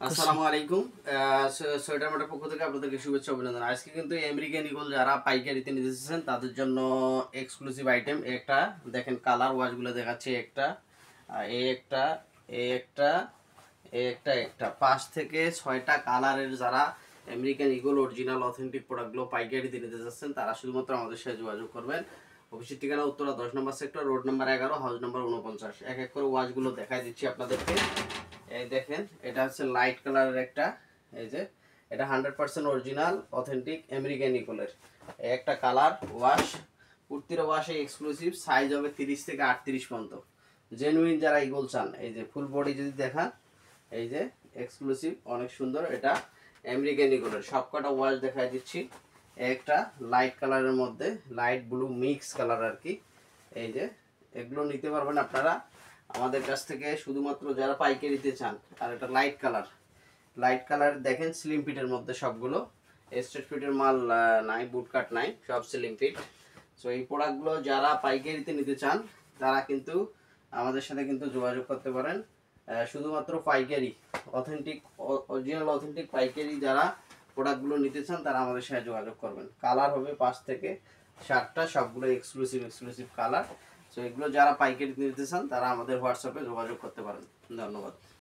আসসালামু আলাইকুম। সোয়েটার মার্টের পক্ষ থেকে আপনাদেরকে শুভেচ্ছা অভিনন্দন। আজকে কিন্তু আমেরিকান ঈগল যারা পাইকারিতে নিতে চাচ্ছেন তাদের জন্য এক্সক্লুসিভ আইটেম। একটা দেখেন কালার ওয়াশগুলো দেখাচ্ছে, একটা এই একটা এই একটা এই একটা একটা 5 থেকে 6টা কালারের যারা আমেরিকান ঈগল অরিজিনাল অথেন্টিক প্রোডাক্টগুলো পাইকারিতে নিতে চাচ্ছেন তারা শুধুমাত্র আমাদের সাথে যোগাযোগ করবেন। অফিসের ঠিকানা Uttara 10 number sector, road number 11, house number 49। এক এক করে ওয়াশগুলো দেখাই দিচ্ছি আপনাদেরকে। এই দেখেন, এটা হচ্ছে লাইট কালারের একটা, এই যে এটা 100% অরিজিনাল অথেন্টিক আমেরিকান ঈগলের একটা কালার ওয়াশ। কুর্তির ওয়াশে এক্সক্লুসিভ সাইজ হবে 30 থেকে 38 পর্যন্ত। জেনুইন যারা ঈগল চান, এই যে ফুল বডি যদি দেখান, এই যে এক্সক্লুসিভ অনেক সুন্দর, এটা আমেরিকান ঈগলের সবকটা ওয়াশ দেখাই দিচ্ছি। একটা লাইট কালারের মধ্যে লাইট ব্লু মিক্স কালার আর কি। এই যে এগুলো নিতে পারবেন আপনারা আমাদের কাছ থেকে শুধুমাত্র যারা পাইকারিতে চান। আর এটা লাইট কালার দেখেন, স্লিম ফিটের মধ্যে সবগুলো, স্ট্রেট ফিটের মাল নাই, বুট কাট নাই, সব স্লিম ফিট। সো এই প্রোডাক্টগুলো যারা পাইকারিতে নিতে চান তারা কিন্তু আমাদের সাথে কিন্তু যোগাযোগ করতে পারেন। শুধুমাত্র পাইকারি অথেন্টিক অরিজিনাল অথেন্টিক পাইকারি যারা প্রোডাক্টগুলো নিতে চান তারা আমাদের সাথে যোগাযোগ করবেন। কালার হবে 5 থেকে 7টা, সবগুলো এক্সক্লুসিভ কালার। সো এগুলো যারা পাইকারি নিতে চান তারা আমাদের হোয়াটসঅ্যাপে যোগাযোগ করতে পারেন। ধন্যবাদ।